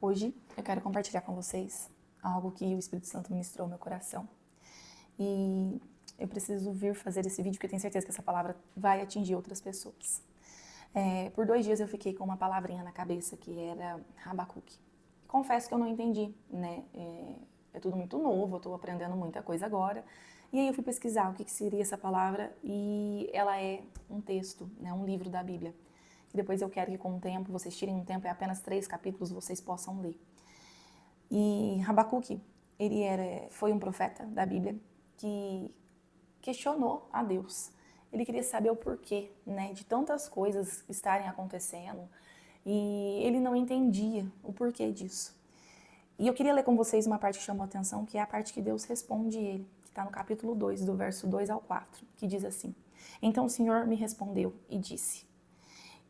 Hoje eu quero compartilhar com vocês algo que o Espírito Santo ministrou ao meu coração. E eu preciso vir fazer esse vídeo porque eu tenho certeza que essa palavra vai atingir outras pessoas. Por 2 dias eu fiquei com uma palavrinha na cabeça que era Habacuque. Confesso que eu não entendi, né? É tudo muito novo, eu estou aprendendo muita coisa agora. E aí eu fui pesquisar o que seria essa palavra e ela é um texto, né? Um livro da Bíblia. E depois eu quero que com o tempo, vocês tirem um tempo, é apenas 3 capítulos, vocês possam ler. E Habacuque, foi um profeta da Bíblia que questionou a Deus. Ele queria saber o porquê, né, de tantas coisas estarem acontecendo e ele não entendia o porquê disso. E eu queria ler com vocês uma parte que chamou a atenção, que é a parte que Deus responde ele, que está no capítulo 2, do verso 2 ao 4, que diz assim: Então o Senhor me respondeu e disse: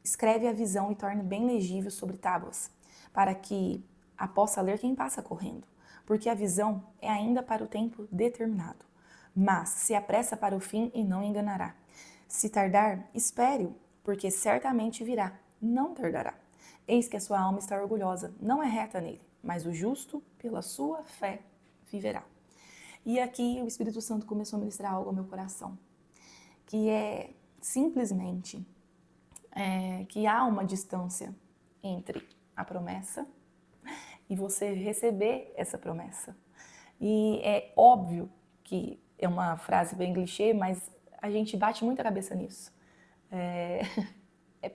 Escreve a visão e torne bem legível sobre tábuas, para que a possa ler quem passa correndo, porque a visão é ainda para o tempo determinado. Mas se apressa para o fim e não enganará. Se tardar, espere-o, porque certamente virá, não tardará. Eis que a sua alma está orgulhosa, não é reta nele, mas o justo, pela sua fé, viverá. E aqui o Espírito Santo começou a ministrar algo ao meu coração, que é simplesmente que há uma distância entre a promessa e você receber essa promessa. E é óbvio que é uma frase bem clichê, mas a gente bate muito a cabeça nisso.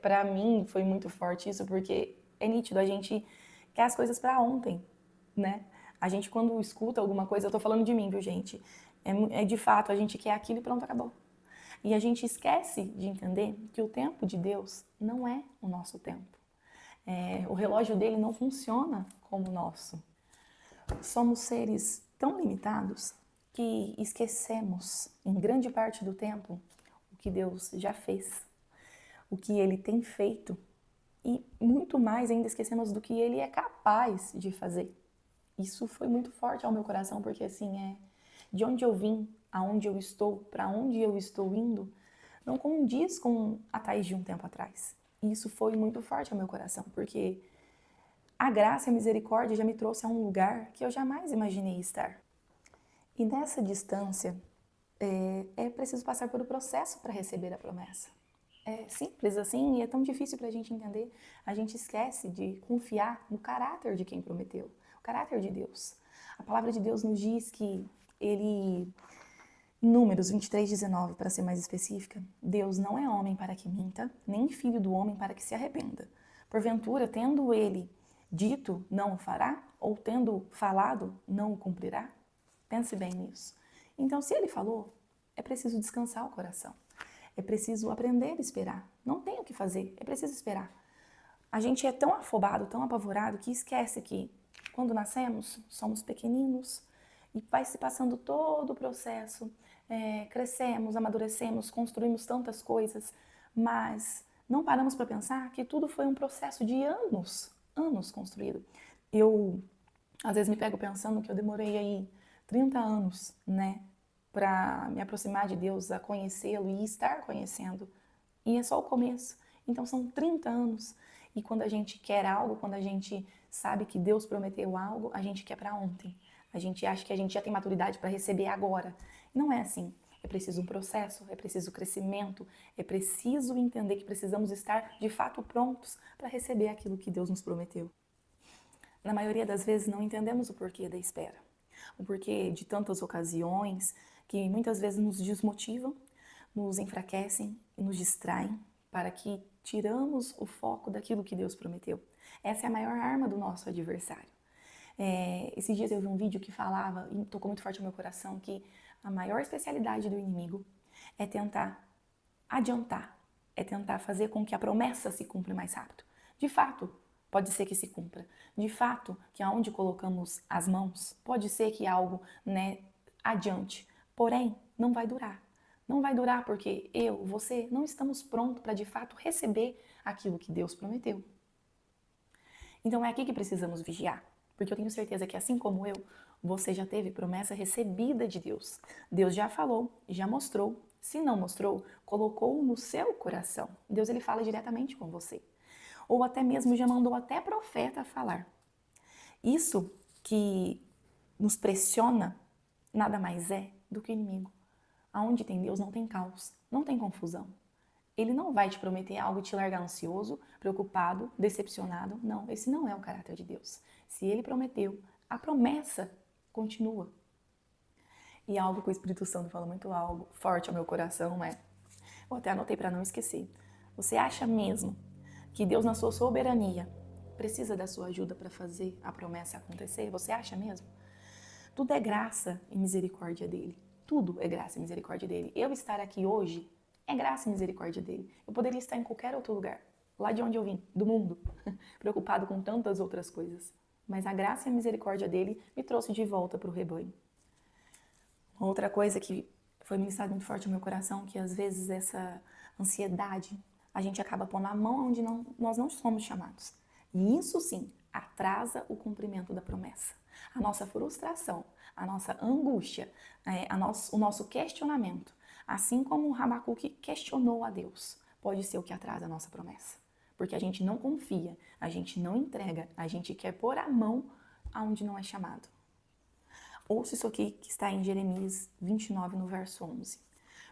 Para mim foi muito forte isso, porque é nítido, a gente quer as coisas para ontem, né? A gente quando escuta alguma coisa, eu tô falando de mim, viu, gente? É de fato, a gente quer aquilo e pronto, acabou. E a gente esquece de entender que o tempo de Deus não é o nosso tempo. O relógio dele não funciona como o nosso. Somos seres tão limitados que esquecemos, em grande parte do tempo, o que Deus já fez, o que Ele tem feito e muito mais ainda esquecemos do que Ele é capaz de fazer. Isso foi muito forte ao meu coração, porque assim, de onde eu vim, aonde eu estou, para onde eu estou indo, não condiz com a Thaís de um tempo atrás. E isso foi muito forte ao meu coração, porque a graça e a misericórdia já me trouxe a um lugar que eu jamais imaginei estar. E nessa distância, é preciso passar por um processo para receber a promessa. É simples assim e é tão difícil para a gente entender. A gente esquece de confiar no caráter de quem prometeu, o caráter de Deus. A palavra de Deus nos diz que Ele, em Números 23:19, para ser mais específica, Deus não é homem para que minta, nem filho do homem para que se arrependa. Porventura, tendo Ele dito, não o fará? Ou tendo falado, não o cumprirá? Pense bem nisso. Então, se Ele falou, é preciso descansar o coração. É preciso aprender a esperar. Não tem o que fazer, é preciso esperar. A gente é tão afobado, tão apavorado, que esquece que quando nascemos, somos pequeninos e vai se passando todo o processo. Crescemos, amadurecemos, construímos tantas coisas, mas não paramos para pensar que tudo foi um processo de anos construído. Eu, às vezes, me pego pensando que eu demorei aí 30 anos, né, para me aproximar de Deus, a conhecê-lo e estar conhecendo. E é só o começo. Então são 30 anos. E quando a gente quer algo, quando a gente sabe que Deus prometeu algo, a gente quer para ontem. A gente acha que a gente já tem maturidade para receber agora. Não é assim. É preciso um processo, é preciso crescimento, é preciso entender que precisamos estar de fato prontos para receber aquilo que Deus nos prometeu. Na maioria das vezes não entendemos o porquê da espera. O porquê de tantas ocasiões que muitas vezes nos desmotivam, nos enfraquecem e nos distraem para que tiramos o foco daquilo que Deus prometeu. Essa é a maior arma do nosso adversário. Esses dias eu vi um vídeo que falava, e tocou muito forte no meu coração, que a maior especialidade do inimigo é tentar adiantar, é tentar fazer com que a promessa se cumpra mais rápido. De fato, pode ser que se cumpra. De fato, que aonde colocamos as mãos, pode ser que algo, né, adiante. Porém, não vai durar. Não vai durar porque você, não estamos prontos para de fato receber aquilo que Deus prometeu. Então é aqui que precisamos vigiar, porque eu tenho certeza que assim como eu, você já teve promessa recebida de Deus. Deus já falou, já mostrou. Se não mostrou, colocou no seu coração. Deus ele fala diretamente com você. Ou até mesmo já mandou até profeta falar. Isso que nos pressiona nada mais é do que o inimigo. Aonde tem Deus não tem caos, não tem confusão. Ele não vai te prometer algo e te largar ansioso, preocupado, decepcionado. Não, esse não é o caráter de Deus. Se ele prometeu, a promessa continua. E algo que o Espírito Santo fala muito algo forte ao meu coração é, eu até anotei para não esquecer. Você acha mesmo que Deus na sua soberania precisa da sua ajuda para fazer a promessa acontecer? Você acha mesmo? Tudo é graça e misericórdia dele. Tudo é graça e misericórdia dele. Eu estar aqui hoje é graça e misericórdia dele. Eu poderia estar em qualquer outro lugar, lá de onde eu vim, do mundo, preocupado com tantas outras coisas. Mas a graça e a misericórdia dele me trouxe de volta para o rebanho. Outra coisa que foi ministrado muito forte no meu coração, que às vezes essa ansiedade, a gente acaba pondo a mão onde nós não somos chamados. E isso sim, atrasa o cumprimento da promessa. A nossa frustração, a nossa angústia, o nosso questionamento, assim como o Habacuque questionou a Deus, pode ser o que atrasa a nossa promessa. Porque a gente não confia, a gente não entrega, a gente quer pôr a mão aonde não é chamado. Ouça isso aqui que está em Jeremias 29, no verso 11.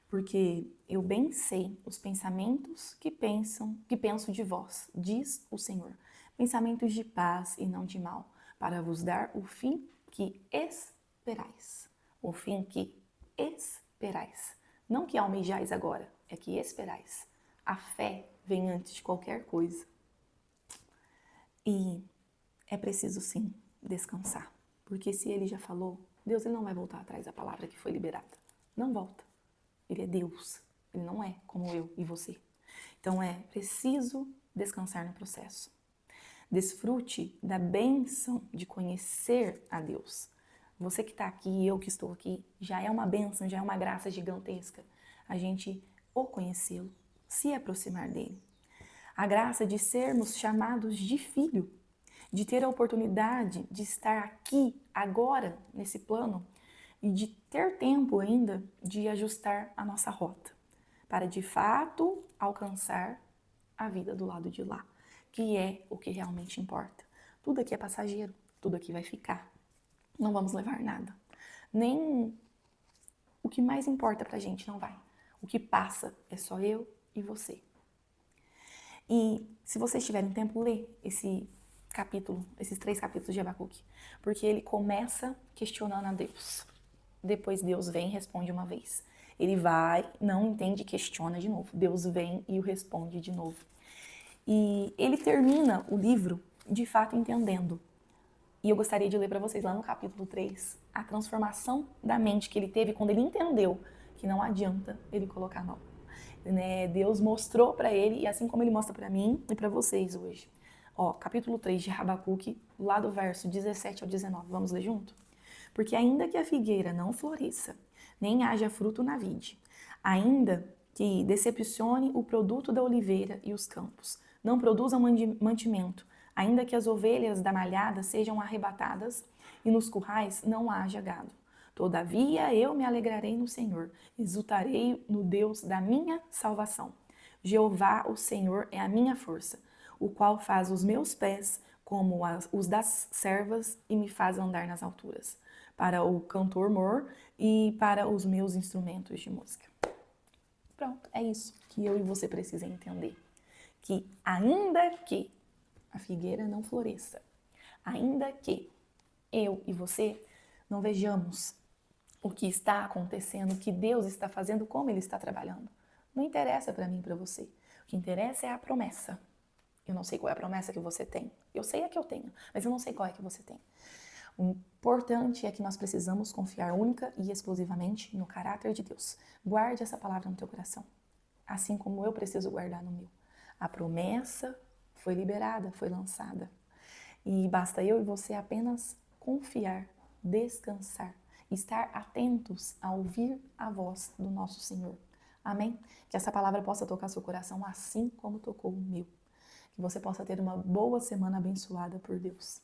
Porque eu bem sei os pensamentos que penso de vós, diz o Senhor. Pensamentos de paz e não de mal, para vos dar o fim que esperais. O fim que esperais. Não que almejais agora, é que esperais. A fé vem antes de qualquer coisa. E é preciso sim descansar. Porque se ele já falou, Deus ele não vai voltar atrás da palavra que foi liberada. Não volta. Ele é Deus. Ele não é como eu e você. Então é preciso descansar no processo. Desfrute da bênção de conhecer a Deus. Você que está aqui, eu que estou aqui, já é uma bênção, já é uma graça gigantesca. A gente o conhecê-lo, se aproximar dele. A graça de sermos chamados de filho, de ter a oportunidade de estar aqui, agora, nesse plano, e de ter tempo ainda de ajustar a nossa rota, para de fato alcançar a vida do lado de lá, que é o que realmente importa. Tudo aqui é passageiro, tudo aqui vai ficar. Não vamos levar nada. Nem o que mais importa pra gente não vai. O que passa é só eu e você. E se vocês tiverem tempo, lê esses 3 capítulos de Habacuque, porque ele começa questionando a Deus. Depois Deus vem e responde uma vez. Ele vai, não entende e questiona de novo. Deus vem e o responde de novo. E ele termina o livro, de fato, entendendo. E eu gostaria de ler para vocês lá no capítulo 3, a transformação da mente que ele teve quando ele entendeu que não adianta ele colocar a mão. Deus mostrou para ele, e assim como ele mostra para mim e para vocês hoje. Capítulo 3 de Habacuque, lá do verso 17 ao 19. Vamos ler junto? Porque ainda que a figueira não floresça, nem haja fruto na vide, ainda que decepcione o produto da oliveira e os campos, não produzam mantimento, ainda que as ovelhas da malhada sejam arrebatadas e nos currais não haja gado. Todavia eu me alegrarei no Senhor, exultarei no Deus da minha salvação. Jeová, o Senhor, é a minha força, o qual faz os meus pés como os das servas e me faz andar nas alturas, para o cantor mor e para os meus instrumentos de música. Pronto, é isso que eu e você precisam entender. Que ainda que a figueira não floresça, ainda que eu e você não vejamos o que está acontecendo, o que Deus está fazendo, como Ele está trabalhando, não interessa para mim e para você. O que interessa é a promessa. Eu não sei qual é a promessa que você tem. Eu sei a que eu tenho, mas eu não sei qual é que você tem. O importante é que nós precisamos confiar única e exclusivamente no caráter de Deus. Guarde essa palavra no teu coração, assim como eu preciso guardar no meu. A promessa foi liberada, foi lançada. E basta eu e você apenas confiar, descansar, estar atentos a ouvir a voz do nosso Senhor. Amém? Que essa palavra possa tocar seu coração assim como tocou o meu. Que você possa ter uma boa semana abençoada por Deus.